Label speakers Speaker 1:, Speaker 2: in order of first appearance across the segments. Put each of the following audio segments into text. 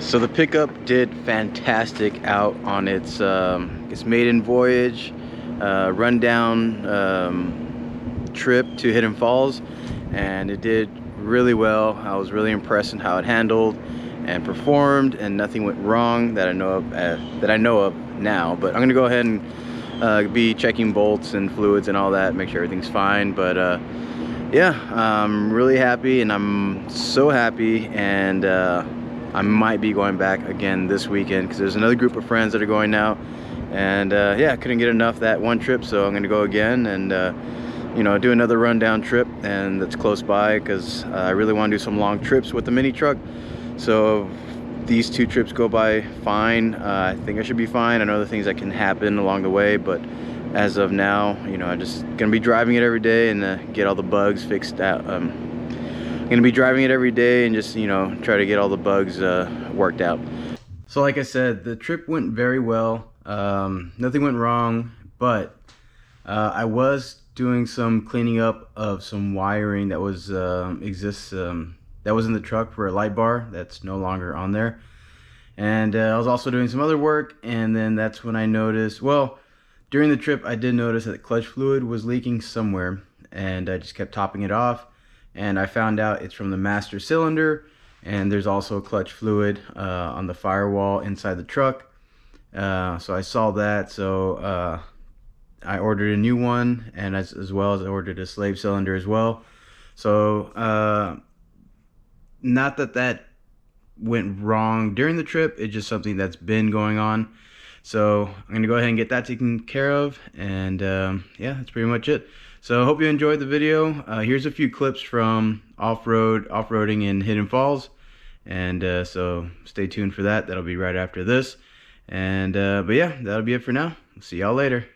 Speaker 1: So the pickup did fantastic out on its maiden voyage, rundown trip to Hidden Falls, and it did really well. I was really impressed in how it handled and performed, and nothing went wrong that I know of now. But I'm gonna go ahead and be checking bolts and fluids and all that, make sure everything's fine. But yeah, I'm really happy, and I'm so happy, and I might be going back again this weekend because there's another group of friends that are going now, and yeah, I couldn't get enough that one trip, so I'm gonna go again and you know, do another rundown trip, and that's close by because I really want to do some long trips with the mini truck. So if these 2 trips go by fine, I think I should be fine. I know the things that can happen along the way, but as of now, you know, I'm just gonna be driving it every day and get all the bugs fixed out. Gonna be driving it every day and just, you know, try to get all the bugs worked out. So like I said, the trip went very well. Nothing went wrong, but I was doing some cleaning up of some wiring that was that was in the truck for a light bar that's no longer on there. And I was also doing some other work, and then that's when I noticed, well, during the trip I did notice that the clutch fluid was leaking somewhere, and I just kept topping it off. And I found out it's from the master cylinder, and there's also clutch fluid on the firewall inside the truck. So I saw that, so I ordered a new one, and as well as I ordered a slave cylinder as well. So not that went wrong during the trip, it's just something that's been going on. So I'm gonna go ahead and get that taken care of, and yeah, that's pretty much it. So I hope you enjoyed the video. Here's a few clips from off-roading in Hidden Falls, and so stay tuned for that. That'll be right after this. And but yeah, that'll be it for now. See y'all later.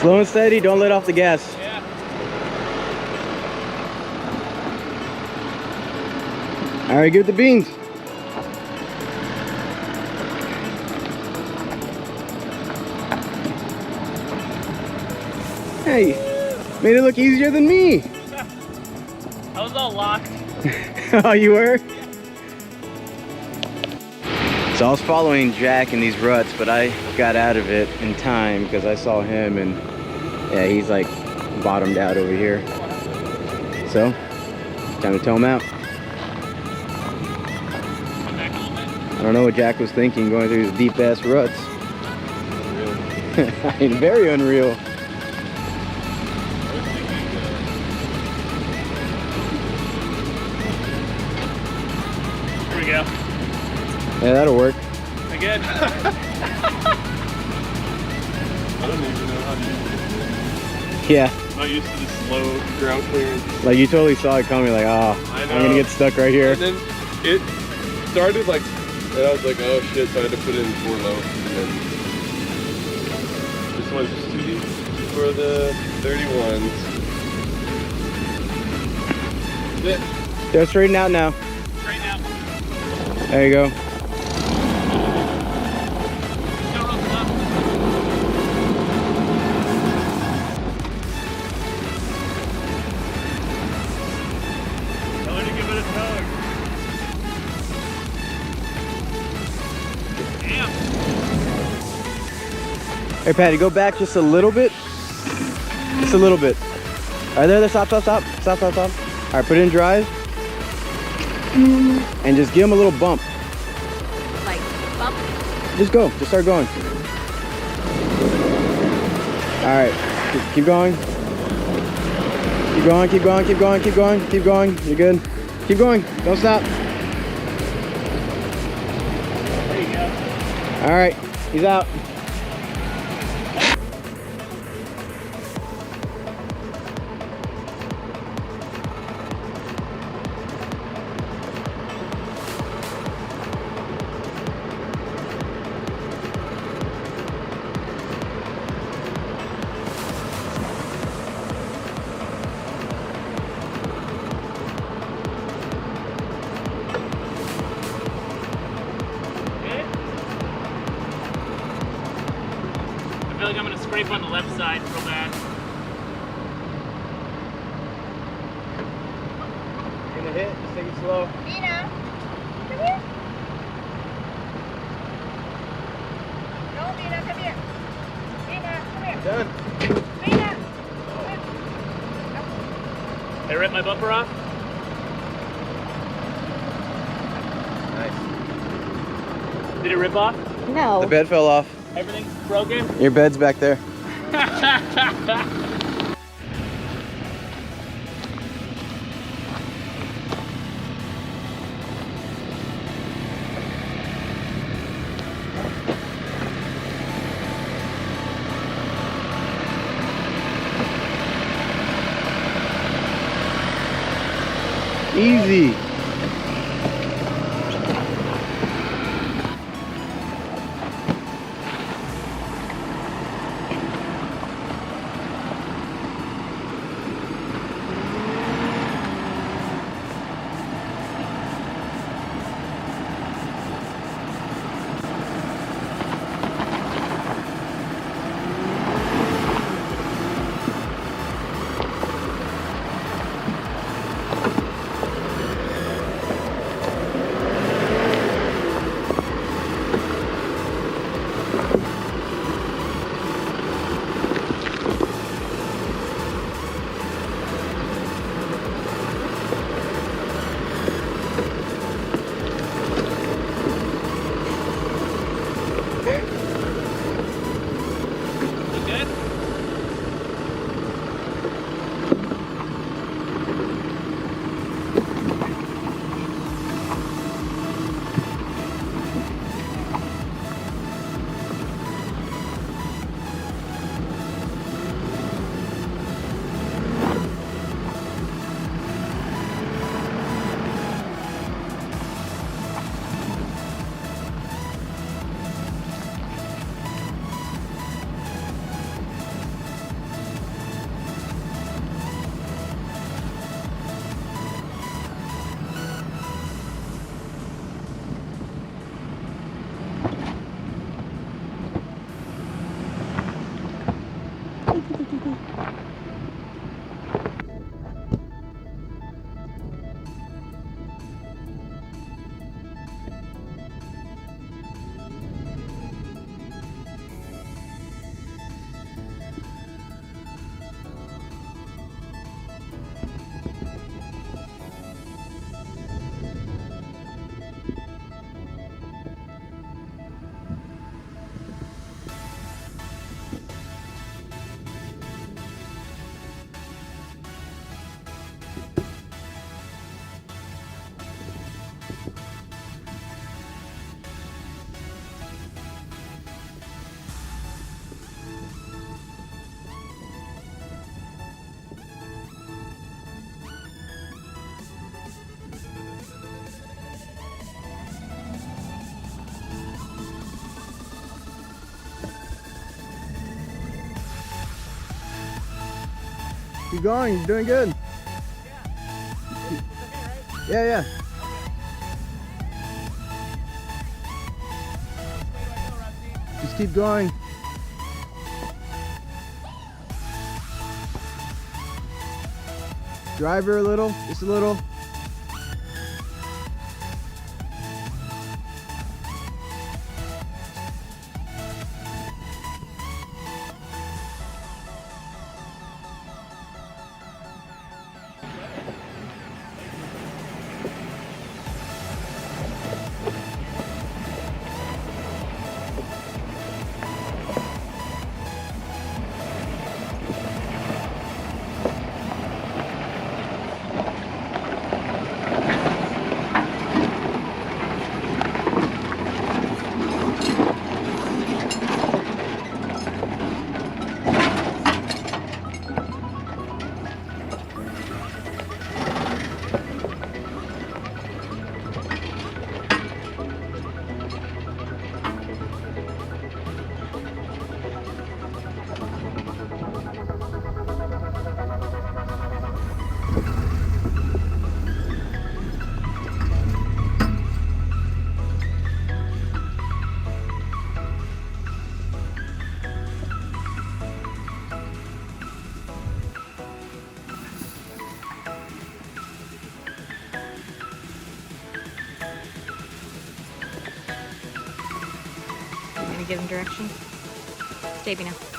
Speaker 1: Slow and steady, don't let off the gas.
Speaker 2: Yeah.
Speaker 1: All right, give it the beans. Hey, made it look easier than me.
Speaker 2: I was all locked.
Speaker 1: Oh, you were? So I was following Jack in these ruts, but I got out of it in time because I saw him, and yeah, he's like bottomed out over here. So, time to tow him out. I don't know what Jack was thinking going through these deep ass ruts. I mean, very unreal. Yeah, that'll work.
Speaker 2: Again.
Speaker 3: I don't even know how to use it.
Speaker 1: Yeah.
Speaker 3: I'm not used to the slow ground clearance.
Speaker 1: Like you totally saw it coming, like, oh,
Speaker 3: I
Speaker 1: I'm
Speaker 3: know.
Speaker 1: gonna get stuck right here.
Speaker 3: And then it started like, and I was like, oh shit, so I had to put it in 4 low. And then this one's just too deep for the 31s. Sit.
Speaker 1: Go straighten out now.
Speaker 2: Right now.
Speaker 1: There you go.
Speaker 2: No rope left. Tell her to give it a tug. Damn.
Speaker 1: Hey, Patty, go back just a little bit. Just a little bit. All right, there, stop. All right, put it in drive. And just give him a little bump.
Speaker 4: Like, bump?
Speaker 1: Just go, just start going. All right, keep going. Keep going. You're good. Keep going, don't stop.
Speaker 2: There you go.
Speaker 1: All right, he's out.
Speaker 2: I feel like I'm gonna scrape on the left side real bad.
Speaker 1: You're gonna hit, just take it slow.
Speaker 4: Nina, come here. No, Nina, come here. Nina, come here.
Speaker 1: Done.
Speaker 4: Nina.
Speaker 2: Did I rip my bumper off?
Speaker 1: Nice.
Speaker 2: Did it rip off?
Speaker 4: No.
Speaker 1: The bed fell off.
Speaker 2: Everything's broken?
Speaker 1: Your bed's back there. Easy. Keep going. You're doing good. Yeah, yeah. Just keep going. Drive her a little, just a little.
Speaker 5: I'm gonna give him direction. Stay now.